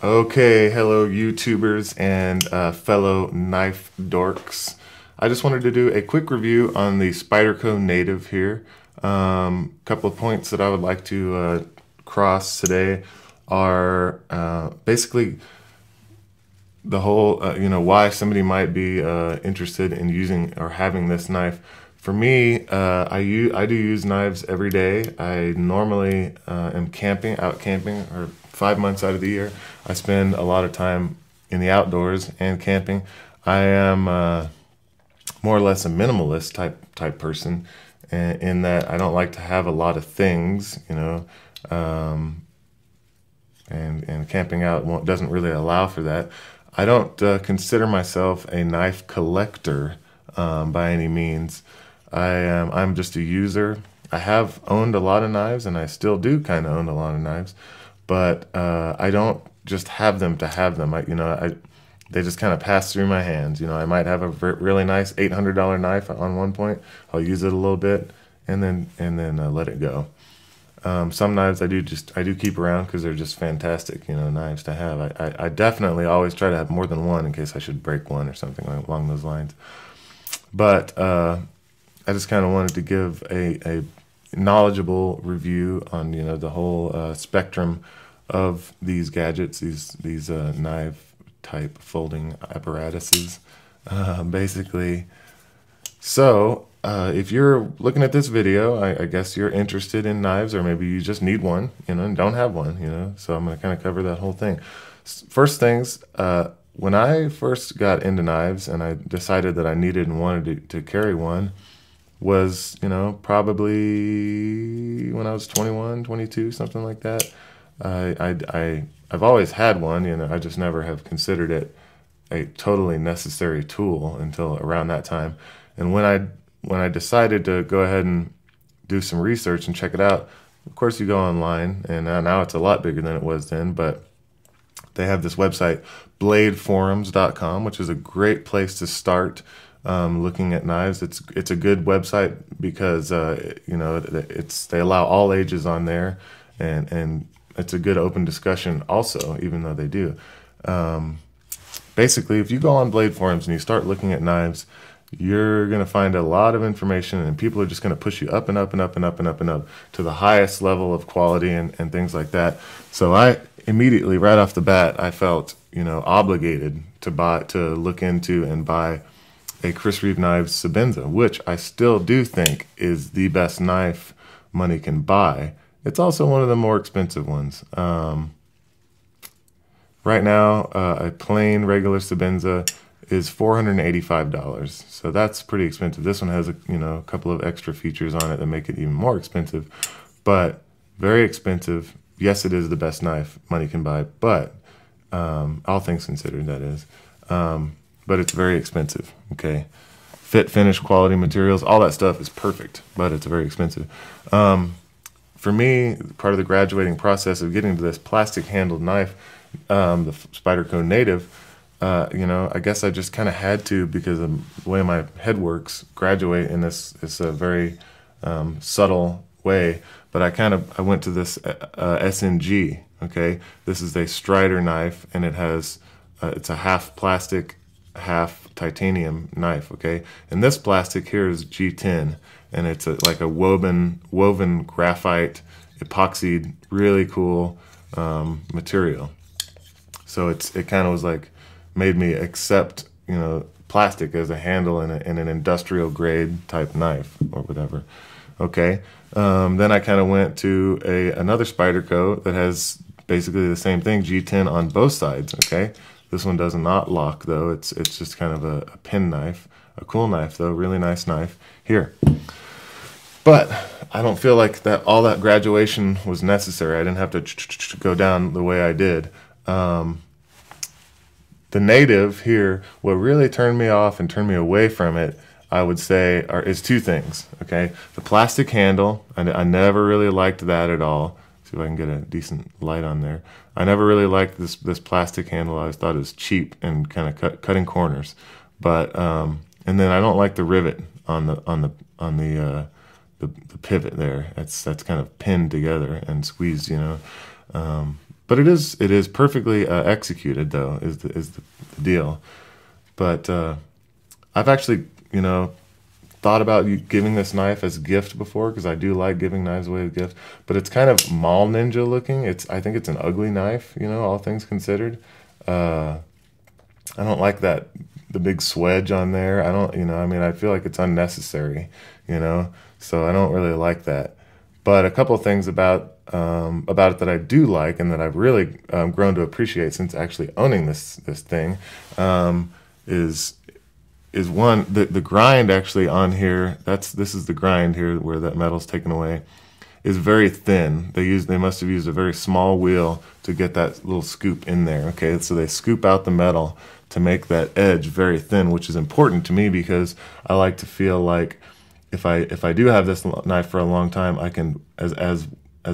Okay, hello YouTubers and fellow knife dorks. I just wanted to do a quick review on the Spyderco Native here. Couple of points that I would like to cross today are basically the whole, why somebody might be interested in using or having this knife. For me, I do use knives every day. I normally am out camping, or 5 months out of the year. I spend a lot of time in the outdoors and camping. I am more or less a minimalist type person, in that I don't like to have a lot of things, and camping out doesn't really allow for that. I don't consider myself a knife collector by any means. I'm just a user. I have owned a lot of knives, and I still do kind of own a lot of knives, but I don't just have them to have them. They just kind of pass through my hands. I might have a really nice $800 knife on one point. I'll use it a little bit and then let it go. Some knives I do keep around because they're just fantastic, knives to have. I definitely always try to have more than one in case I should break one or something along those lines. But I just kind of wanted to give a knowledgeable review on the whole spectrum of these gadgets, these knife type folding apparatuses, basically. So if you're looking at this video, I guess you're interested in knives, or maybe you just need one, and don't have one, so I'm going to kind of cover that whole thing. First things, when I first got into knives and I decided that I needed and wanted to carry one, was, probably when I was 21, 22, something like that. I've always had one, I just never have considered it a totally necessary tool until around that time. And when I decided to go ahead and do some research and check it out, of course you go online, and now it's a lot bigger than it was then, but they have this website, bladeforums.com, which is a great place to start looking at knives. It's a good website because they allow all ages on there, and it's a good open discussion also, even though they do. Basically, if you go on Blade Forums and you start looking at knives, you're going to find a lot of information, and people are just going to push you up and up and up and up and up and up to the highest level of quality and things like that. So I immediately, right off the bat, I felt obligated to look into and buy a Chris Reeve Knives Sebenza, which I still do think is the best knife money can buy. It's also one of the more expensive ones. Right now, a plain regular Sebenza is $485, so that's pretty expensive. This one has a couple of extra features on it that make it even more expensive, but very expensive. Yes, it is the best knife money can buy, but all things considered, that is. But it's very expensive, okay? Fit, finish, quality, materials, all that stuff is perfect, but it's very expensive. For me, part of the graduating process of getting to this plastic-handled knife, the Spyderco Native, I guess I just kind of had to, because of the way my head works, graduate in this very subtle way. But I went to this SNG, okay? This is a Strider knife, and it's a half plastic, half titanium knife, okay? And this plastic here is G10, and it's like a woven graphite epoxied, really cool material. So it kind of was like made me accept plastic as a handle in an industrial grade type knife or whatever. Okay, then I kind of went to another Spyderco that has basically the same thing, G10 on both sides. Okay. This one does not lock, though. It's just kind of a pen knife. A cool knife, though. Really nice knife. Here. But I don't feel like all that graduation was necessary. I didn't have to go down the way I did. The Native here, what really turned me off and turned me away from it, I would say, is two things. Okay, the plastic handle. I never really liked that at all. See if I can get a decent light on there. I never really liked this plastic handle. I always thought it was cheap and kind of cutting corners. But and then I don't like the rivet on the pivot there. That's kind of pinned together and squeezed, But But it is perfectly executed, though, is the deal. But I've actually, you know, thought about giving this knife as a gift before, because I do like giving knives away as a gift. But it's kind of mall ninja looking. I think it's an ugly knife, you know, all things considered. I don't like the big swedge on there. I don't, you know, I mean, I feel like it's unnecessary, you know, so I don't really like that. But a couple of things about it that I do like, and that I've really grown to appreciate since actually owning this thing, is one, the grind actually on here. This is the grind here where that metal's taken away, is very thin. They must have used a very small wheel to get that little scoop in there. Okay, so they scoop out the metal to make that edge very thin, which is important to me because I like to feel like if I do have this knife for a long time, I can, as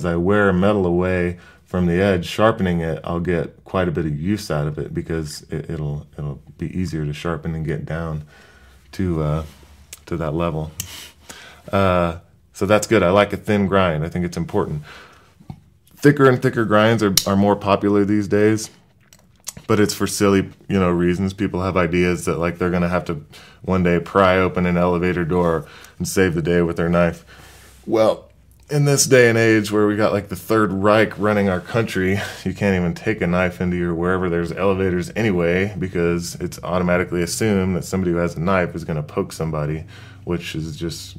I wear metal away from the edge, sharpening it, I'll get quite a bit of use out of it, because it'll be easier to sharpen and get down to that level. So that's good. I like a thin grind. I think it's important. Thicker and thicker grinds are more popular these days, but it's for silly, you know, reasons. People have ideas that like they're gonna have to one day pry open an elevator door and save the day with their knife. Well, in this day and age where we got like the Third Reich running our country, you can't even take a knife into your wherever there's elevators anyway, because it's automatically assumed that somebody who has a knife is going to poke somebody, which is just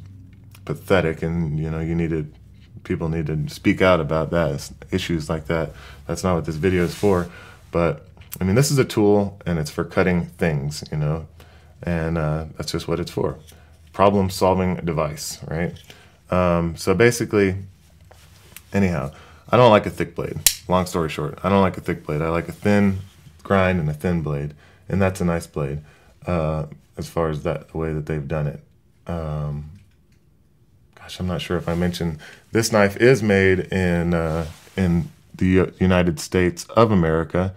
pathetic. And you know, people need to speak out about that, issues like that. That's not what this video is for. But I mean, this is a tool, and it's for cutting things, you know, and that's just what it's for. Problem-solving device, right? So basically, anyhow, I don't like a thick blade. Long story short, I don't like a thick blade. I like a thin grind and a thin blade, and that's a nice blade, as far as the way that they've done it. Gosh, I'm not sure if I mentioned, this knife is made in the United States of America,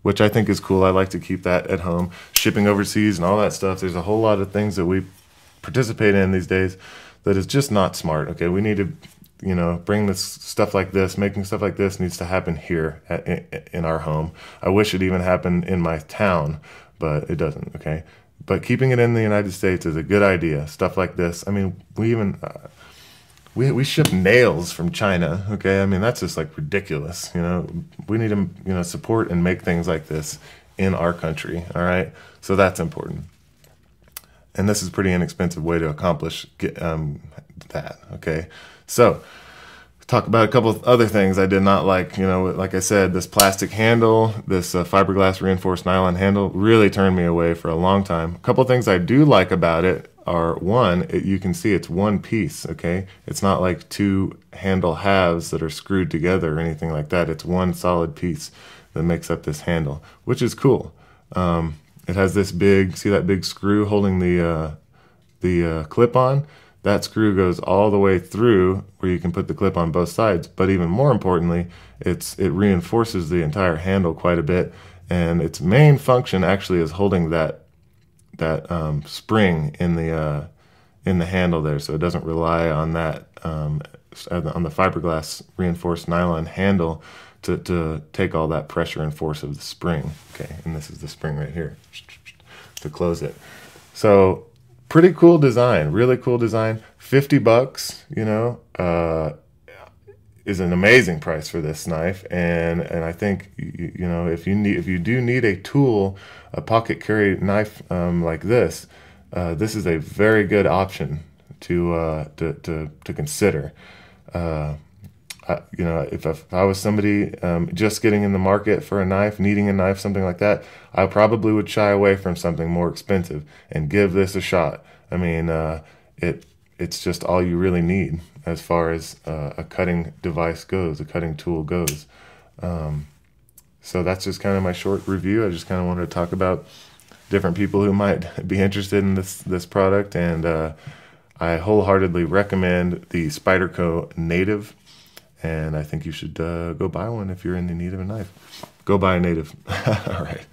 which I think is cool. I like to keep that at home. Shipping overseas and all that stuff, there's a whole lot of things that we participate in these days that is just not smart. Okay, we need to, you know, bring this stuff like this, making stuff like this needs to happen here in our home. I wish it even happened in my town, but it doesn't, okay? But keeping it in the United States is a good idea. Stuff like this. I mean, we even, we ship nails from China, okay? I mean, that's just like ridiculous, you know? We need to, you know, support and make things like this in our country, all right? So that's important. And this is a pretty inexpensive way to accomplish that, okay? So, talk about a couple of other things I did not like. You know, like I said, this plastic handle, this fiberglass reinforced nylon handle really turned me away for a long time. A couple of things I do like about it are, one, you can see it's one piece, okay? It's not like two handle halves that are screwed together or anything like that. It's one solid piece that makes up this handle, which is cool. It has this big, see that big screw holding the clip on? That screw goes all the way through where you can put the clip on both sides. But even more importantly, it reinforces the entire handle quite a bit. And its main function actually is holding that spring in the handle there, so it doesn't rely on that on the fiberglass reinforced nylon handle to take all that pressure and force of the spring. Okay, and this is the spring right here to close it. So pretty cool design, really cool design. $50, you know, is an amazing price for this knife. And I think, you know, if you do need a tool, a pocket carry knife like this, this is a very good option to consider. You know, if I was somebody just getting in the market for a knife, needing a knife, something like that, I probably would shy away from something more expensive and give this a shot. I mean, it's just all you really need as far as a cutting device goes, a cutting tool goes. So that's just kind of my short review. I just kind of wanted to talk about different people who might be interested in this product, and I wholeheartedly recommend the Spyderco Native. And I think you should go buy one if you're in the need of a knife. Go buy a Native. All right.